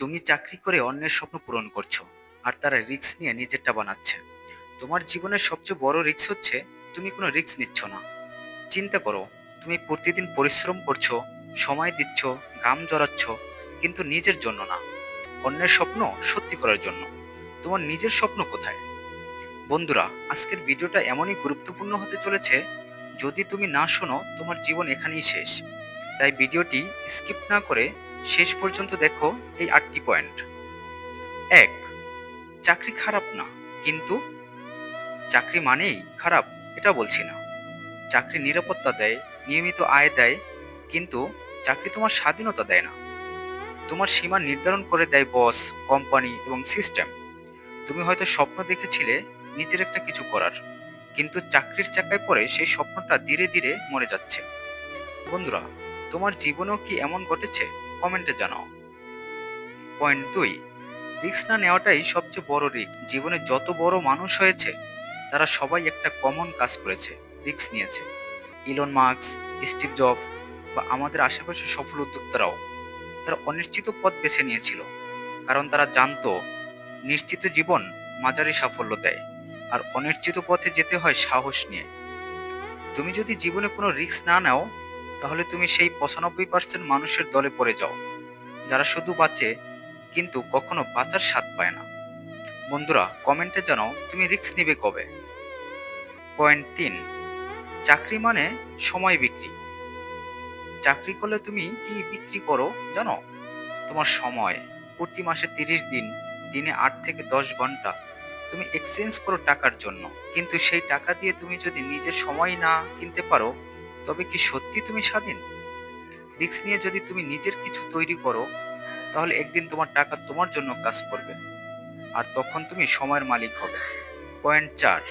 তুমি চাকরি করে অন্যের স্বপ্ন পূরণ করছো, আর তারা রিস্ক নিয়ে নিজেরটা বানাচ্ছে। তোমার জীবনের সবচেয়ে বড় রিস্ক হচ্ছে তুমি কোনো রিস্ক নিচ্ছ না। চিন্তা করো, তুমি প্রতিদিন পরিশ্রম করছো, সময় দিচ্ছ, ঘাম জড়াচ্ছ, কিন্তু নিজের জন্য না, অন্যের স্বপ্ন সত্যি করার জন্য। তোমার নিজের স্বপ্ন কোথায়? বন্ধুরা, আজকের ভিডিওটা এমনই গুরুত্বপূর্ণ হতে চলেছে। যদি তুমি না শোনো, তোমার জীবন এখানেই শেষ। তাই ভিডিওটি স্কিপ না করে শেষ পর্যন্ত দেখো এই 8টি পয়েন্ট। 1, চাকরি খারাপ না, কিন্তু চাকরি মানেই খারাপ এটা বলছি না। চাকরি নিরাপত্তা দেয়, নিয়মিত আয় দেয়, কিন্তু চাকরি তোমার স্বাধীনতা দেয় না। তোমার সীমা নির্ধারণ করে দেয় বস, কোম্পানি এবং সিস্টেম। তুমি হয়তো স্বপ্ন দেখেছিলে নিজের একটা কিছু করার, কিন্তু চাকরির চাকায় পড়ে সেই স্বপ্নটা ধীরে ধীরে মরে যাচ্ছে। বন্ধুরা, তোমার জীবনেও কি এমন ঘটেছে? কমেন্টে জানাও। পয়েন্ট 2, রিস্ক না নেওয়াটাই সবচেয়ে বড় রিস্ক। জীবনে যত বড় মানুষ হয়েছে তারা সবাই একটা কমন কাজ করেছে, রিস্ক নিয়েছে। ইলন মার্কস, স্টিভ জব বা আমাদের আশেপাশের সফল উদ্যোক্তারাও তারা অনিশ্চিত পথ বেছে নিয়েছিল, কারণ তারা জানতো নিশ্চিত জীবন মাঝারি সাফল্য দেয়, আর অনিশ্চিত পথে যেতে হয় সাহস নিয়ে। তুমি যদি জীবনে কোনো রিস্ক না নাও, তাহলে তুমি সেই 95% মানুষের দলে পড়ে যাও, যারা শুধু বাঁচে কিন্তু কখনো বাঁচার স্বাদ পায় না। বন্ধুরা, কমেন্টে জানাও তুমি রিস্ক নিবে কবে। পয়েন্ট 3, চাকরি মানে সময় বিক্রি। চাকরি করলে তুমি কি বিক্রি করো জানো? তোমার সময়। প্রতি মাসে 30 দিন, দিনে 8 থেকে 10 ঘন্টা তুমি এক্সচেঞ্জ করো টাকার জন্য। কিন্তু সেই টাকা দিয়ে তুমি যদি নিজের সময় না কিনতে পারো, তবে কি সত্যি তুমি স্বাধীন? রিস্ক নিয়ে যদি তুমি নিজের কিছু তৈরি করো, তাহলে একদিন তোমার টাকা তোমার জন্য কাজ করবে, আর তখন তুমি সময়ের মালিক হবে। পয়েন্ট 4,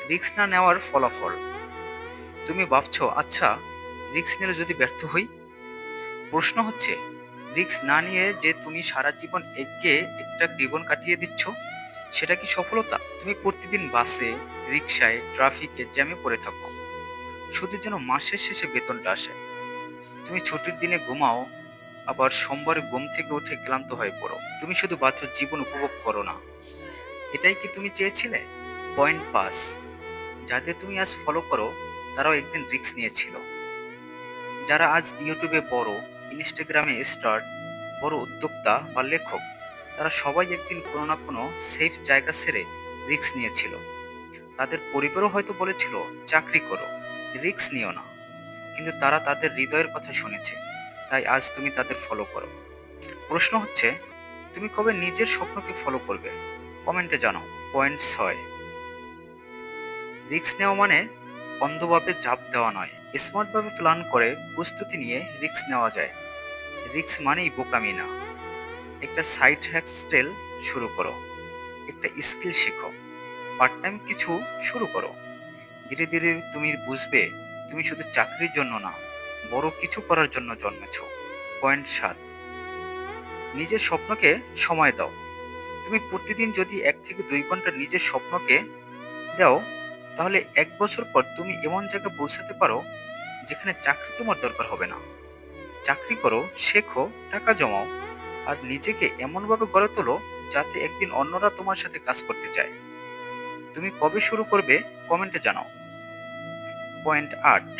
রিস্ক না নেওয়ার ফলাফল। তুমি ভাবছো, আচ্ছা, রিস্ক নিলে যদি ব্যর্থ হই? প্রশ্ন হচ্ছে, রিস্ক না নিয়ে যে তুমি সারা জীবন একঘেয়ে একটা জীবন কাটিয়ে দিচ্ছ, সেটা কি সফলতা? তুমি প্রতিদিন বাসে, রিক্সায়, ট্রাফিকে জ্যামে পড়ে থাকো, শুধু যেন মাসের শেষে বেতনটা আসে। তুমি ছুটির দিনে ঘুমাও, আবার সোমবারে ঘুম থেকে উঠে ক্লান্ত হয়ে পড়ো। তুমি শুধু বাঁচো, জীবন উপভোগ করো না। এটাই কি তুমি চেয়েছিলে? পয়েন্ট 5, যাদের তুমি আজ ফলো করো তারাও একদিন রিস্ক নিয়েছিল। যারা আজ ইউটিউবে বড়, ইনস্টাগ্রামে স্টার, বড় উদ্যোক্তা বা লেখক, তারা সবাই একদিন কোনো না কোনো সেফ জায়গা ছেড়ে রিস্ক নিয়েছিল। তাদের পরিবারও হয়তো বলেছিল চাকরি করো, রিস্ক নিও না, কিন্তু তারা তাদের হৃদয়ের কথা শুনেছে। তাই আজ তুমি তাদের ফলো করো। প্রশ্ন হচ্ছে, তুমি কবে নিজের স্বপ্নকে ফলো করবে? কমেন্টে জানাও। পয়েন্ট 6, রিস্ক নেওয়া মানে অন্ধভাবে চাপ দেওয়া নয়। স্মার্টভাবে প্ল্যান করে প্রস্তুতি নিয়ে রিস্ক নেওয়া যায়। রিস্ক মানেই বোকামি না। একটা সাইড হ্যাসেল শুরু করো, একটা স্কিল শেখো, পার্ট টাইম কিছু শুরু করো। ধীরে ধীরে তুমি বুঝবে তুমি শুধু চাকরির জন্য না, বড় কিছু করার জন্য জন্মেছো। পয়েন্ট 7, নিজের স্বপ্নকে সময় দাও। তুমি প্রতিদিন যদি 1 থেকে 2 ঘন্টা নিজের স্বপ্নকে দাও, তাহলে 1 বছর পর তুমি এমন জায়গায় পৌঁছাতে পারো যেখানে চাকরি তোমার দরকার হবে না। চাকরি করো, শেখো, টাকা জমাও, আর নিজেকে এমনভাবে গড়ে তোলো যাতে একদিন অন্যরা তোমার সাথে কাজ করতে চায়। তুমি কবে শুরু করবে? কমেন্টে জানাও। পয়েন্ট 8,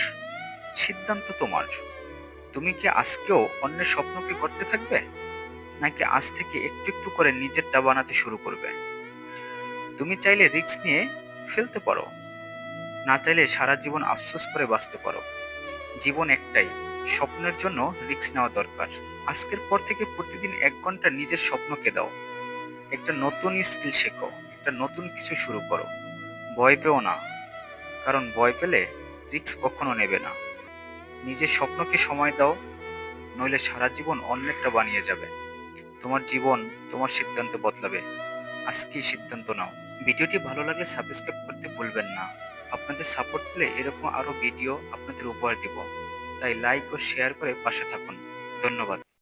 সিদ্ধান্ত তোমার। তুমি কি আজকেও অন্যের স্বপ্নকে গড়তে থাকবে, নাকি আজ থেকে একটু একটু করে নিজেরটা বানাতে শুরু করবে? তুমি চাইলে রিস্ক নিয়ে ফেলতে পারো, না চাইলে সারা জীবন আফসোস করে বাঁচতে পারো। জীবন একটাই, স্বপ্নের জন্য রিস্ক নেওয়া দরকার। আজকের পর থেকে প্রতিদিন 1 ঘন্টা নিজের স্বপ্নকে দাও। একটা নতুন স্কিল শেখো, একটা নতুন কিছু শুরু করো। ভয় পেও না, কারণ ভয় পেলে রিস্ক কখনো নেবে না। নিজের স্বপ্নকে সময় দাও, নইলে সারা জীবন অন্যেরটা বানিয়ে যাবে। তোমার জীবন তোমার সিদ্ধান্তে বদলাবে। আজকেই সিদ্ধান্ত নাও। ভিডিওটি ভালো লাগলে সাবস্ক্রাইব করতে ভুলবেন না। আপনাদের সাপোর্ট পেলে এরকম আরো ভিডিও আপনাদের উপহার দিব। তাই লাইক ও শেয়ার করে পাশে থাকুন। ধন্যবাদ।